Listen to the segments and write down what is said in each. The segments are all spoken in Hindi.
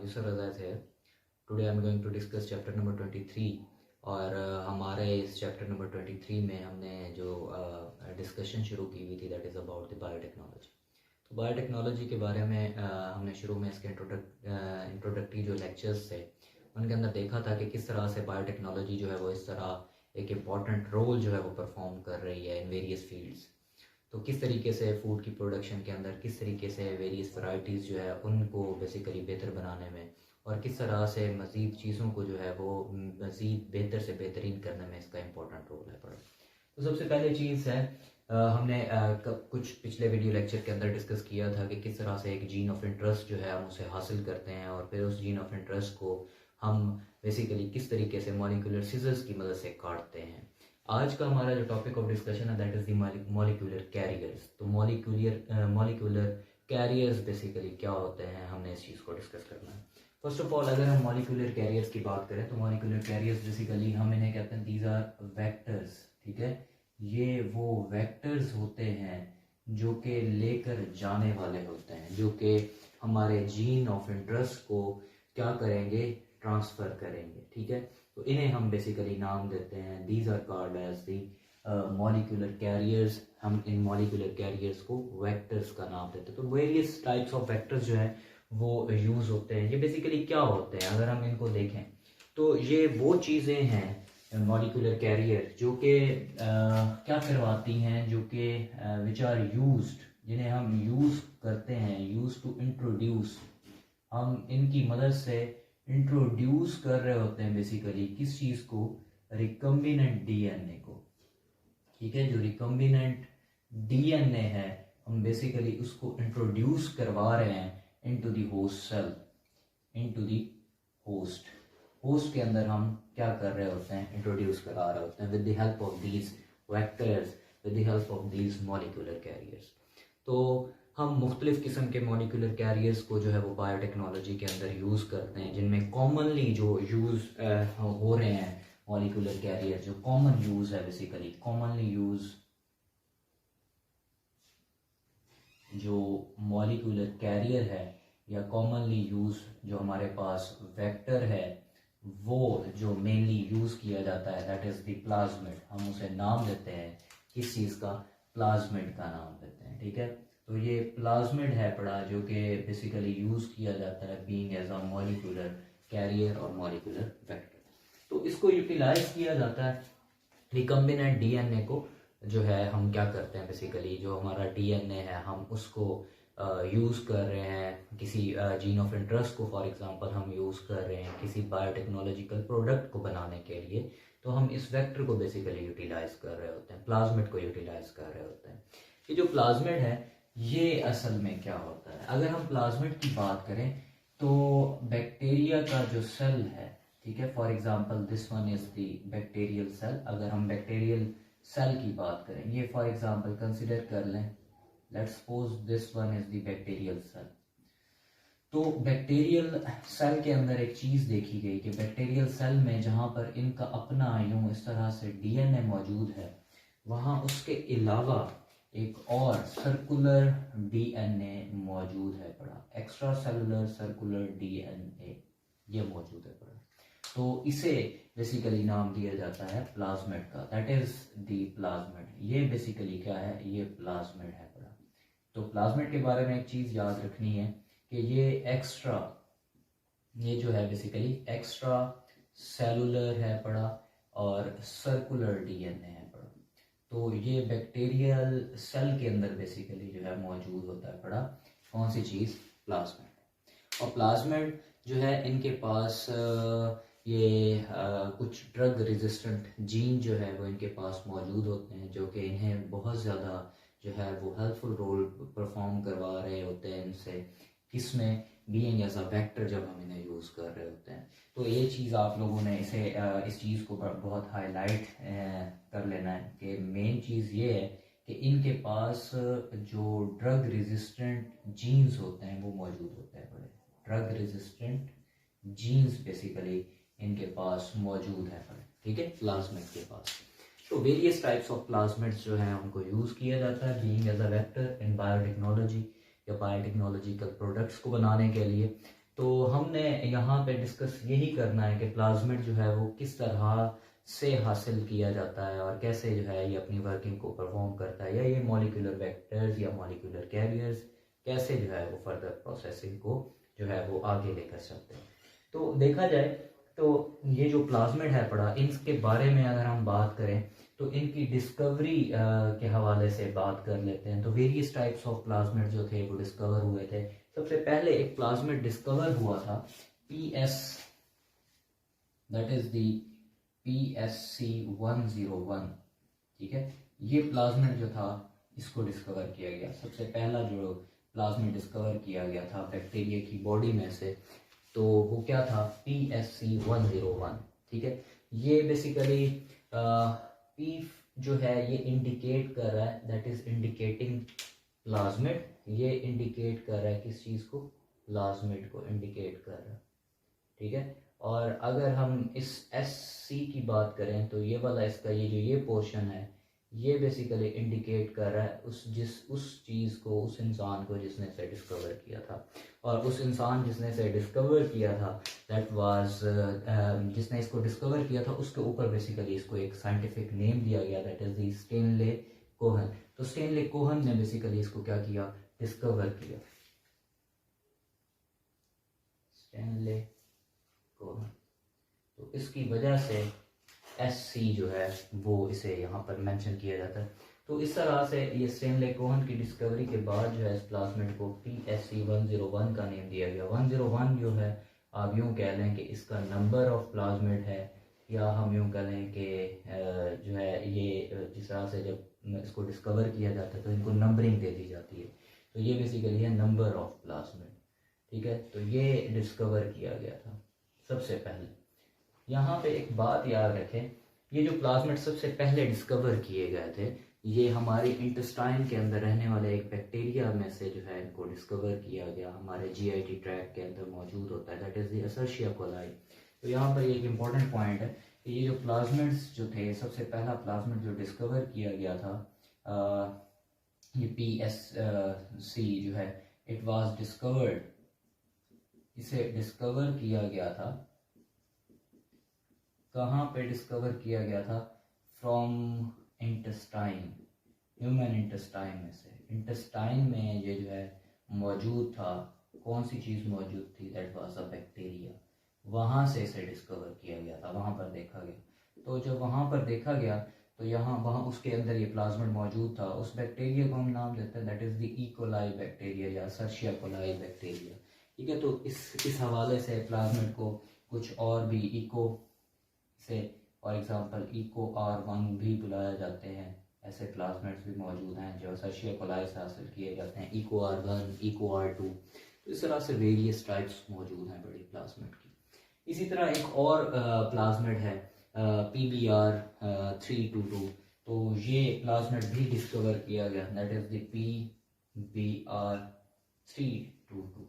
Yusuf Raza is here. Today I'm going to discuss chapter number 23 और हमारे इस चैप्टर नंबर 23 में हमने जो डिस्कशन शुरू की हुई थी that is about the biotechnology. तो बायोटेक्नोलॉजी के बारे में हमने शुरू में इसके इंट्रोडक्टरी जो लेक्चर्स थे उनके अंदर देखा था कि किस तरह से बायोटेक्नोलॉजी जो है वो इस तरह एक इम्पॉर्टेंट रोल जो है वो परफॉर्म कर रही है इन वेरियस फील्ड्स। तो किस तरीके से फूड की प्रोडक्शन के अंदर किस तरीके से वेरियस वैरायटीज़ जो है उनको बेसिकली बेहतर बनाने में और किस तरह से मज़ीद चीज़ों को जो है वो मज़ीद बेहतर से बेहतरीन करने में इसका इम्पोर्टेंट रोल है पड़ा। तो सबसे पहले चीज़ है हमने कुछ पिछले वीडियो लेक्चर के अंदर डिस्कस किया था कि किस तरह से एक जीन ऑफ इंटरेस्ट जो है हम उसे हासिल करते हैं और फिर उस जीन ऑफ इंटरेस्ट को हम बेसिकली किस तरीके से मॉलिक्यूलर सीजर्स की मदद से काटते हैं। आज का हमारा जो टॉपिक ऑफ डिस्कशन है that is the molecular carriers. तो मॉलिक्यूलर कैरियर्स बेसिकली क्या होते हैं, हमने इस चीज़ को डिस्कस करना है। फर्स्ट ऑफ ऑल अगर हम मॉलिक्यूलर कैरियर्स की बात करें तो मॉलिक्यूलर कैरियर्स बेसिकली हम इन्हें कहते हैं दीज आर वेक्टर्स। ठीक है, ये वो वेक्टर्स होते हैं जो कि लेकर जाने वाले होते हैं, जो कि हमारे जीन ऑफ इंटरेस्ट को क्या करेंगे, ट्रांसफ़र करेंगे। ठीक है, तो इन्हें हम बेसिकली नाम देते हैं these are called as the molecular carriers. हम इन मॉलिक्यूलर कैरियर्स को वेक्टर्स का नाम देते हैं। तो वेरियस टाइप्स ऑफ वेक्टर्स जो है वो यूज़ होते हैं। ये बेसिकली क्या होते हैं अगर हम इनको देखें तो ये वो चीज़ें हैं मॉलिक्यूलर कैरियर जो कि क्या करवाती हैं, जो कि विच आर यूज्ड, जिन्हें हम यूज़ करते हैं, यूज टू इंट्रोड्यूस। हम इनकी मदद से इंट्रोड्यूस कर रहे होते हैं बेसिकली किस चीज़ को, रिकम्बिनेंट डीएनए को। ठीक है, जो रिकम्बिनेंट डीएनए है हम बेसिकली उसको इंट्रोड्यूस करवा रहे हैं into the host cell, into the host के अंदर हम क्या कर रहे होते हैं, इंट्रोड्यूस करा रहे होते हैं with the help of these vectors, with the help of these molecular carriers. तो हम मुख्तलिफ किस्म के मॉलिक्यूलर कैरियर्स को जो है वो बायोटेक्नोलॉजी के अंदर यूज़ करते हैं, जिनमें कॉमनली जो यूज़ हो रहे हैं मॉलिक्यूलर कैरियर, जो कॉमन यूज़ है बेसिकली कॉमनली यूज़ जो मॉलिक्यूलर कैरियर है या कॉमनली यूज़ जो हमारे पास वेक्टर है वो जो मेनली यूज़ किया जाता है दैट इज़ द प्लाज्मिड। हम उसे नाम देते हैं किस चीज़ का, प्लाज्मिड का नाम देते हैं। ठीक है, तो ये प्लाज्मिड है पड़ा जो कि बेसिकली यूज़ किया जाता है being as a molecular carrier और मॉलिक्यूलर वेक्टर। तो इसको यूटिलाइज किया जाता है रिकम्बिनेंट डीएनए को जो है हम क्या करते हैं बेसिकली जो हमारा डीएनए है हम उसको यूज़ कर रहे हैं किसी जीन ऑफ इंटरेस्ट को, फॉर एग्जांपल हम यूज़ कर रहे हैं किसी बायोटेक्नोलॉजिकल प्रोडक्ट को बनाने के लिए, तो हम इस वेक्टर को बेसिकली यूटिलाइज कर रहे होते हैं, प्लाज्मिड को यूटिलाइज कर रहे होते हैं। ये जो प्लाज्मिड है ये असल में क्या होता है, अगर हम प्लाज्मिड की बात करें तो बैक्टीरिया का जो सेल है, ठीक है, for example this one is the bacterial cell. अगर हम बैक्टीरियल सेल की बात करें, ये फॉर एग्जांपल कंसिडर कर लें, let's suppose this one is the bacterial cell. तो बैक्टीरियल सेल के अंदर एक चीज देखी गई कि बैक्टीरियल सेल में जहां पर इनका अपना यूं इस तरह से डीएनए मौजूद है, वहां उसके अलावा एक और सर्कुलर डीएनए मौजूद है पड़ा, एक्स्ट्रा सेलुलर सर्कुलर डीएनए ये मौजूद है पड़ा। तो इसे बेसिकली नाम दिया जाता है प्लाज्मिड का, दैट इज द प्लाज्मिड। ये बेसिकली क्या है, ये प्लाज्मिड है पड़ा। तो प्लाज्मिड के बारे में एक चीज याद रखनी है कि ये जो है बेसिकली एक्स्ट्रा सेलुलर है पड़ा और सर्कुलर डीएनए है पड़ा। तो ये बैक्टीरियल सेल के अंदर बेसिकली जो है मौजूद होता है पड़ा कौन सी चीज, प्लाज्मिड। और प्लाज्मिड जो है इनके पास कुछ ड्रग रेजिस्टेंट जीन जो है वो इनके पास मौजूद होते हैं जो कि इन्हें बहुत ज़्यादा जो है वो हेल्पफुल रोल परफॉर्म करवा रहे होते हैं इनसे, किसमें, बीइंग एज अ वेक्टर जब हम इन्हें यूज़ कर रहे होते हैं। तो ये चीज़ आप लोगों ने इस चीज़ को बहुत हाईलाइट कर लेना है कि मेन चीज़ ये है कि इनके पास जो ड्रग रेजिस्टेंट जीन्स होते हैं वो मौजूद होते हैं, बड़े ड्रग रेजिस्टेंट जीन्स बेसिकली इनके पास मौजूद है। ठीक है, प्लाज्मिड के पास। तो वेरियस टाइप्स ऑफ प्लाज्मिड्स जो हैं उनको यूज़ किया जाता है being as a vector in biotechnology या बायोटेक्नोलॉजिकल प्रोडक्ट्स को बनाने के लिए। तो हमने यहाँ पे डिस्कस यही करना है कि प्लाज्मिड जो है वो किस तरह से हासिल किया जाता है और कैसे जो है ये अपनी वर्किंग को परफॉर्म करता है, या ये मॉलिक्यूलर वेक्टर्स या मॉलिक्यूलर कैरियर्स कैसे जो है वो फर्दर प्रोसेसिंग को जो है वो आगे लेकर चलते हैं। तो देखा जाए तो ये जो प्लाज्मिड है पड़ा, इनके बारे में अगर हम बात करें तो इनकी डिस्कवरी के हवाले से बात कर लेते हैं। तो वेरियस टाइप्स ऑफ प्लाज्मिड जो थे वो डिस्कवर हुए थे। सबसे पहले एक प्लाज्मिड डिस्कवर हुआ था PS, that is the PSC101, ठीक है। ये प्लाज्मिड जो था इसको डिस्कवर किया गया, सबसे पहला जो प्लाज्मिड डिस्कवर किया गया था बैक्टीरिया की बॉडी में से, तो वो क्या था PSC101, ठीक है। ये बेसिकली P जो है ये इंडिकेट कर रहा है, दैट इज इंडिकेटिंग प्लाज्मिड, ये इंडिकेट कर रहा है किस चीज़ को, प्लाज्मिड को इंडिकेट कर रहा है, ठीक है। और अगर हम इस SC की बात करें तो ये वाला इसका ये पोर्शन है, ये बेसिकली इंडिकेट कर रहा है उस चीज़ को, उस इंसान को जिसने इसे डिस्कवर किया था। और उस इंसान जिसने इसे डिस्कवर किया था दैट वाज जिसने इसको डिस्कवर किया था उसके ऊपर बेसिकली इसको एक साइंटिफिक नेम दिया गया, that is the Stanley Cohen. तो स्टेनले कोहन ने बेसिकली इसको क्या किया, डिस्कवर किया, स्टेनले कोहन। तो इसकी वजह से SC जो है वो इसे यहाँ पर मेंशन किया जाता है। तो इस तरह से ये स्टेनले कोहन की डिस्कवरी के बाद जो है इस प्लाज्मिड को PSC101 का नेम दिया गया। 101 जो है आप यूँ कह लें कि इसका नंबर ऑफ प्लाज्मिड है, या हम यूँ कह लें कि जो है ये जिस तरह से जब इसको डिस्कवर किया जाता है तो इनको नंबरिंग दे दी जाती है, तो ये बेसिकली है नंबर ऑफ प्लाज्मिड, ठीक है। तो ये डिस्कवर किया गया था सबसे पहले। यहाँ पे एक बात याद रखें, ये जो प्लाज्मिड सबसे पहले डिस्कवर किए गए थे ये हमारे इंटेस्टाइन के अंदर रहने वाले एक बैक्टीरिया में से जो है इनको डिस्कवर किया गया, हमारे GIT ट्रैक्ट के अंदर मौजूद होता है, दैट इज द असर्शिया कोलाई। तो यहाँ पर एक इम्पॉर्टेंट पॉइंट है कि ये जो प्लाज्मिड्स जो थे, सबसे पहला प्लाज्मिड जो डिस्कवर किया गया था ये PSC जो है इट वाज डिस्कवर्ड, इसे डिस्कवर किया गया था, कहाँ पे डिस्कवर किया गया था, फ्रॉम इंटेस्टाइन, ह्यूमन इंटेस्टाइन में से। इंटेस्टाइन में ये जो है मौजूद था, कौन सी चीज़ मौजूद थी, दैट वाज अ बैक्टीरिया, वहाँ से इसे डिस्कवर किया गया था, वहाँ पर देखा गया। तो जब वहाँ पर देखा गया तो वहाँ उसके अंदर ये प्लाज्मिड मौजूद था, उस बैक्टीरिया को हम नाम देते हैं that is the E coli bacteria या सर्शिया कोलाई बैक्टीरिया, ठीक है। तो इस हवाले से प्लाज्मिड को कुछ और भी इको से फॉर एग्जांपल EcoR1 भी बुलाया जाते हैं, ऐसे प्लाज्मिड्स भी मौजूद हैं जो सर्शिया कोलाई से हासिल किए जाते हैं, EcoR1, EcoR2। तो इस तरह से वेरियस टाइप्स मौजूद हैं बड़ी प्लाज्मिड की। इसी तरह एक और प्लाज्मिड है PBr322, तो ये प्लाज्मिड भी डिस्कवर किया गया, दैट इज द PBr322।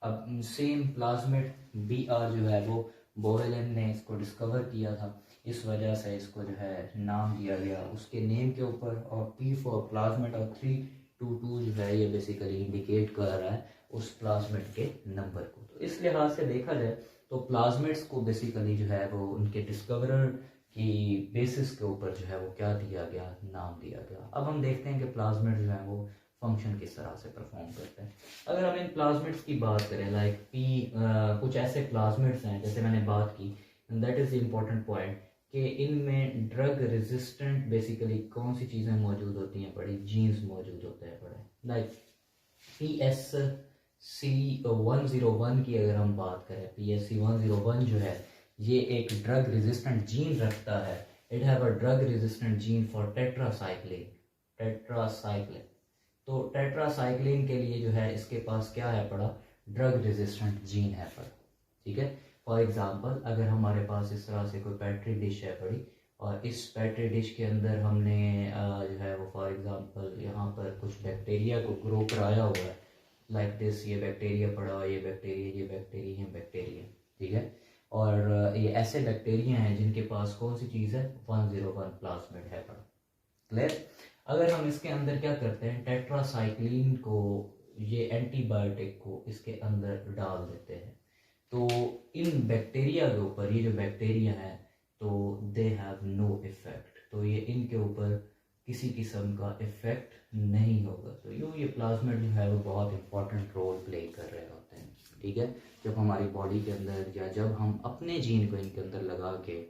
अब सेम प्लाज्मिड BR जो है वो बोवेलन ने इसको डिस्कवर किया था, इस वजह से इसको जो है नाम दिया गया उसके नेम के ऊपर। और P फॉर प्लाज्मिड और 322 जो है ये बेसिकली इंडिकेट कर रहा है उस प्लाज्मिड के नंबर को। तो इस लिहाज से देखा जाए तो प्लाज्मिड्स को बेसिकली जो है वो उनके डिस्कवरर की बेसिस के ऊपर जो है वो क्या दिया गया, नाम दिया गया। अब हम देखते हैं कि प्लाज्मिड जो है वो फंक्शन किस तरह से परफॉर्म करते हैं। अगर हम इन प्लाज्मिड्स की बात करें लाइक कुछ ऐसे प्लाज्मिड्स हैं जैसे मैंने बात की, that is the important point कि इनमें ड्रग रेजिस्टेंट बेसिकली कौन सी चीज़ें मौजूद होती हैं, बड़ी जीन्स मौजूद होते हैं बड़े, लाइक PSC101 की अगर हम बात करें, PSC101 जो है ये एक ड्रग रेजिस्टेंट जीन रखता है, it have a drug resistant gene for tetracycline. तो टेट्रासाइक्लिन के लिए जो है इसके पास क्या है पड़ा, ड्रग रेजिस्टेंट जीन है पड़ा, ठीक है। फॉर एग्जांपल अगर हमारे पास इस तरह से कोई पेट्री डिश है पड़ी और इस पेट्री डिश के अंदर हमने जो है वो फॉर एग्जांपल यहाँ पर कुछ बैक्टीरिया को ग्रो कराया हुआ है, लाइक दिस, ये बैक्टीरिया पड़ा, ये बैक्टीरिया, ठीक है। और ये ऐसे बैक्टीरिया हैं जिनके पास कौन सी चीज़ है, 101 प्लाज्मिड है पड़ा, क्लियर। अगर हम इसके अंदर क्या करते हैं, टेट्रासाइक्लिन को, ये एंटीबायोटिक को इसके अंदर डाल देते हैं, तो इन बैक्टीरिया के ऊपर, ये जो बैक्टीरिया है तो दे हैव नो इफेक्ट, तो ये इनके ऊपर किसी किस्म का इफेक्ट नहीं होगा। तो यूँ ये प्लाज्मिड जो है वो बहुत इंपॉर्टेंट रोल प्ले कर रहे होते हैं, ठीक है। जब हमारी बॉडी के अंदर या जब हम अपने जीन को इनके अंदर लगा के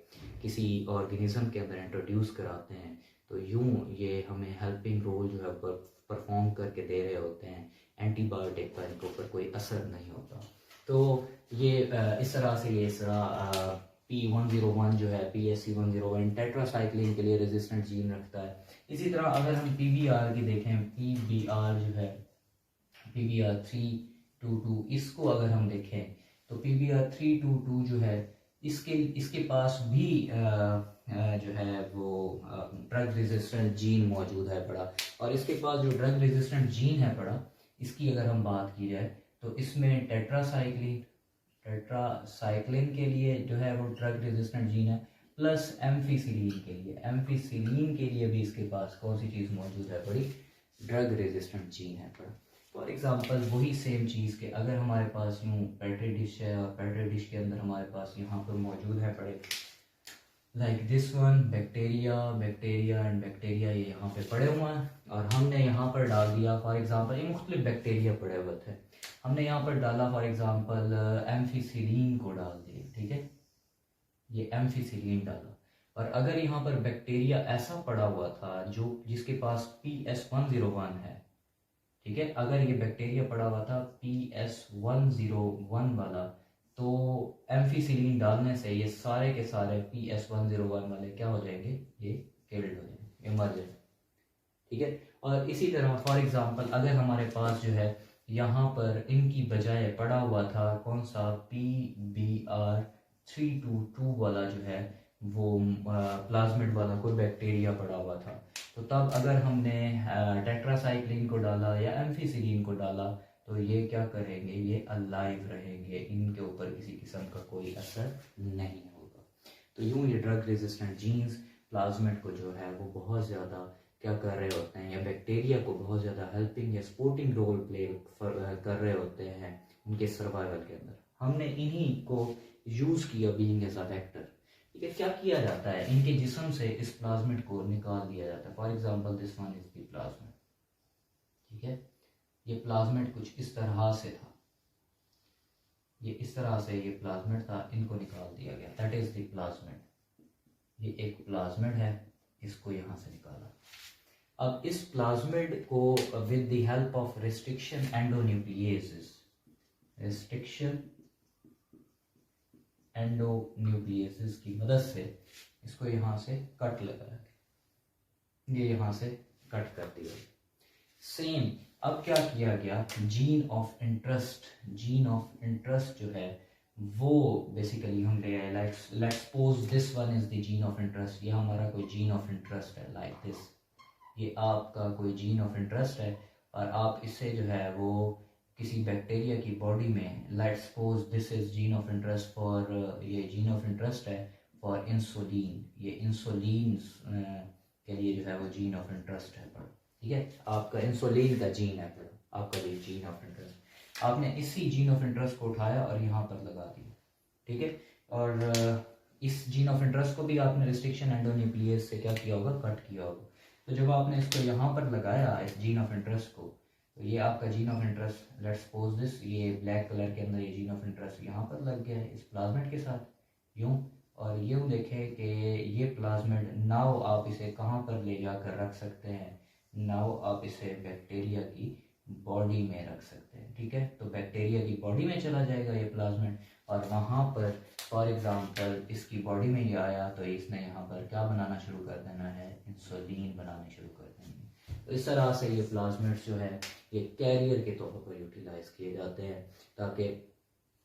किसी ऑर्गेनिज्म के अंदर इंट्रोड्यूस कराते हैं तो यूँ ये हमें हेल्पिंग रोल जो है परफॉर्म करके दे रहे होते हैं। एंटीबायोटिक का इनके ऊपर कोई असर नहीं होता। तो ये इस तरह से ये इस तरह P101 जो है PSC101 टेट्रासाइक्लिन के लिए रेजिस्टेंट जीन रखता है। इसी तरह अगर हम PBR की देखें, PBR जो है PBR322, इसको अगर हम देखें तो PBR322 जो है इसके पास भी जो है वो ड्रग रेजिस्टेंट जीन मौजूद है पड़ा। और इसके पास जो ड्रग रेजिस्टेंट जीन है पड़ा, इसकी अगर हम बात की जाए तो इसमें टेट्रासाइक्लिन के लिए जो है वो ड्रग रेजिस्टेंट जीन है, प्लस एम्फीसिलीन के लिए भी इसके पास कौन सी चीज़ मौजूद है बड़ी, ड्रग रेजिस्टेंट जीन है पड़ा। फॉर एग्जांपल वही सेम चीज़ के अगर हमारे पास यूँ पेट्री डिश है और पेट्री डिश के अंदर हमारे पास यहाँ पर मौजूद है पड़े like this one, bacteria and bacteria, ये यहाँ पे पड़े हुए हैं और हमने यहाँ पर डाल दिया फॉर एग्जांपल ये मुख्तलिफ बैक्टीरिया पड़े हुए थे, हमने यहाँ पर डाला फॉर एग्जांपल एम्फीसिलीन को डाल दिया, ठीक है, ये एम्फीसिलीन डाला। और अगर यहाँ पर बैक्टीरिया ऐसा पड़ा हुआ था जो जिसके पास PS101 है, ठीक है, अगर ये बैक्टीरिया पड़ा हुआ था PS101 वाला, तो एम्फीसिलीन डालने से ये सारे के सारे PS101 वाले क्या हो जाएंगे, ये किल्ड हो जाएंगे, ये मर जाएंगे, ठीक है। और इसी तरह फॉर एग्जांपल अगर हमारे पास जो है यहाँ पर इनकी बजाय पड़ा हुआ था कौन सा PBR322 वाला जो है वो प्लाज्मिड वाला कोई बैक्टीरिया पड़ा हुआ था, तो तब अगर हमने टेट्रासाइक्लिन को डाला या एम्फीसिलीन को डाला तो ये क्या करेंगे, ये अलाइव रहेंगे, इनके ऊपर किसी किस्म का कोई असर नहीं होगा। तो यूँ ये ड्रग रेजिस्टेंट जीन्स प्लाज्मिड को जो है वो बहुत ज़्यादा क्या कर रहे होते हैं, या बैक्टीरिया को बहुत ज़्यादा हेल्पिंग या सपोर्टिंग रोल प्ले कर रहे होते हैं उनके सर्वाइवल के अंदर। हमने इन्हीं को यूज़ किया बीइंग एज अ वेक्टर, ठीक है। क्या किया जाता है, इनके जिस्म से इस प्लाज्मिड को निकाल दिया जाता है। For example this one is the plasmid, ठीक है, ये प्लाज्मिड कुछ इस तरह से था, ये इस तरह से ये प्लाज्मिड था, इनको निकाल दिया गया, दैट इज द प्लाज्मिड। ये एक प्लाज्मिड है, इसको यहाँ से निकाला। अब इस प्लाज्मिड को with the help of restriction endonucleases, की मदद से इसको यहाँ से कट लगाया, ये यहाँ से कट कर दिया। सेम अब क्या किया गया, जीन ऑफ इंटरेस्ट जो है वो बेसिकली हम ले आए। Let's suppose this one is the gene of interest, ये हमारा कोई जीन ऑफ इंटरेस्ट है लाइक दिस, ये आपका कोई जीन ऑफ इंटरेस्ट है और आप इससे जो है वो किसी बैक्टीरिया की बॉडी में, let's suppose this is gene of interest for, ये जीन ऑफ इंटरेस्ट है फॉर इंसुलिन, ये इंसुलिन के लिए जो है वो जीन ऑफ इंटरेस्ट है पर, ठीक है, आपका इंसुलिन का जीन है पर, आपका ये जीन ऑफ इंटरेस्ट, आपने इसी जीन ऑफ इंटरेस्ट को उठाया और यहाँ पर लगा दिया, ठीक है। और इस जीन ऑफ इंटरेस्ट को भी आपने रिस्ट्रिक्शन एंडोन्यूक्लियस से क्या किया होगा, कट किया होगा। तो जब आपने इसको यहाँ पर लगाया इस जीन ऑफ इंटरेस्ट को, तो ये आपका gene of interest, let's suppose this, ये ब्लैक कलर के अंदर ये जीन ऑफ इंटरेस्ट यहाँ पर लग गया है इस प्लाज्मिड के साथ यूँ। और यूँ देखें कि ये प्लाज्मिड नाउ आप इसे कहाँ पर ले जाकर रख सकते हैं, नाउ आप इसे बैक्टीरिया की बॉडी में रख सकते हैं, ठीक है। तो बैक्टीरिया की बॉडी में चला जाएगा ये प्लाज्मिड और वहाँ पर फॉर एग्जांपल इसकी बॉडी में ये आया तो इसने यहाँ पर क्या बनाना शुरू कर देना है, इंसुलिन बनाने शुरू कर देंगे। तो इस तरह से ये प्लाज्मिड्स जो है ये कैरियर के तौर पर यूटिलाइज किए जाते हैं ताकि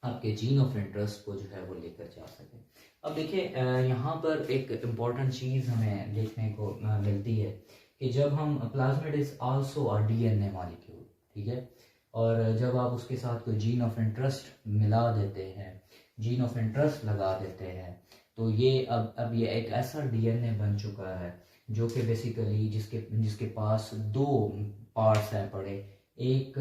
आपके जीन ऑफ इंटरेस्ट को जो है वो लेकर जा सके। अब देखिए यहाँ पर एक इम्पॉर्टेंट चीज़ हमें देखने को मिलती है कि जब हम plasmid is also a DNA molecule, ठीक है, और जब आप उसके साथ कोई जीन ऑफ इंटरेस्ट मिला देते हैं, जीन ऑफ इंटरेस्ट लगा देते हैं, तो ये अब ये एक ऐसा डीएनए बन चुका है जो कि बेसिकली जिसके पास दो पार्ट्स हैं पड़े, एक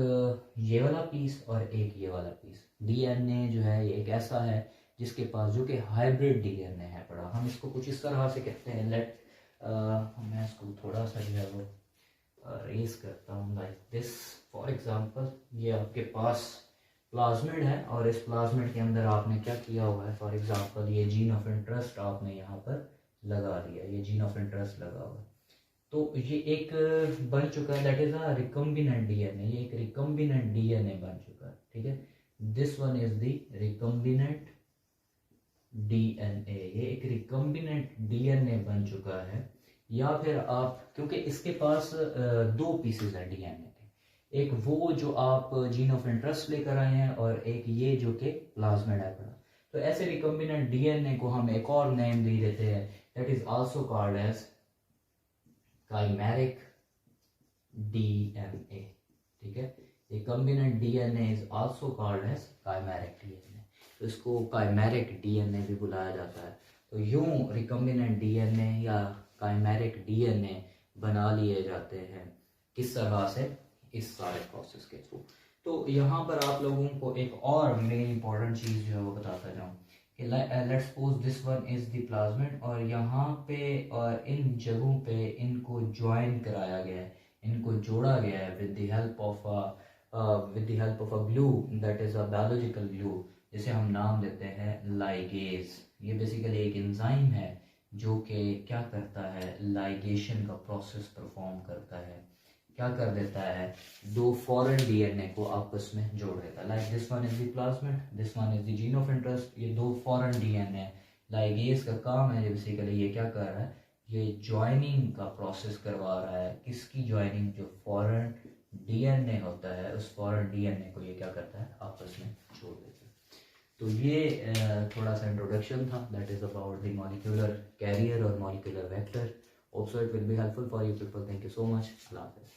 ये वाला पीस और एक ये वाला पीस। डीएनए जो है ये एक ऐसा है जिसके पास, जो कि हाइब्रिड डीएनए है पड़ा, हम इसको कुछ इस तरह से कहते हैं। मैं इसको थोड़ा सा जो है वो रेस करता हूँ लाइक दिस। फॉर एग्जांपल ये आपके पास प्लाज्मिड है और इस प्लाज्मिड के अंदर आपने क्या किया हुआ है, फॉर एग्जांपल ये जीन ऑफ इंटरेस्ट आपने यहाँ पर लगा दिया, ये जीन ऑफ इंटरेस्ट लगा हुआ है। तो ये एक बन चुका है, that is a recombinant DNA, ये एक रिकम्बिनेंट डीएनए बन चुका है, ठीक है। This one is the recombinant DNA, ये एक रिकम्बिनेंट डीएनए बन चुका है। या फिर आप, क्योंकि इसके पास दो पीसेस हैं डीएनए के, एक वो जो आप जीन ऑफ इंटरेस्ट लेकर आए हैं और एक ये जो कि प्लाज्मिड है पड़ा। तो ऐसे रिकम्बिनेंट डीएनए को हम एक और नेम दे देते हैं, that is also called as chimeric DNA, ठीक है। Recombinant DNA is also called as chimeric DNA, तो इसको chimeric DNA भी बुलाया जाता है। तो यूं रिकम्बिनेंट डीएनए या chimeric DNA बना लिए जाते हैं, किस तरह से, इस सारे प्रोसेस के थ्रू। तो यहाँ पर आप लोगों को एक और मेन इंपॉर्टेंट चीज़ जो है वो बताता जाऊँ कि let's suppose this one is the plasmid, और यहाँ पे और इन जगहों पे इनको ज्वाइन कराया गया है, इनको जोड़ा गया है with the help of a glue, that is a biological glue, जिसे हम नाम देते हैं लाइगेज। ये बेसिकली एक एंजाइम है जो कि क्या करता है, लाइगेशन का प्रोसेस परफॉर्म करता है। क्या कर देता है, दो फॉरेन डीएनए को आपस में जोड़ देता है। Like this one is the plasmid, this one is the gene of interest, ये दो फॉरेन डीएनए। लाइगेज का काम है बेसिकली, ये क्या कर रहा है, ये ज्वाइनिंग का प्रोसेस करवा रहा है। किसकी ज्वाइनिंग, जो फॉरेन डीएनए होता है, उस फॉरेन डीएनए को ये क्या करता है, आपस में जोड़ देता है। तो ये थोड़ा सा इंट्रोडक्शन था, that is about the molecular carrier और molecular vector. Also it will be helpful for you people. Thank you so much. Allah Hafiz.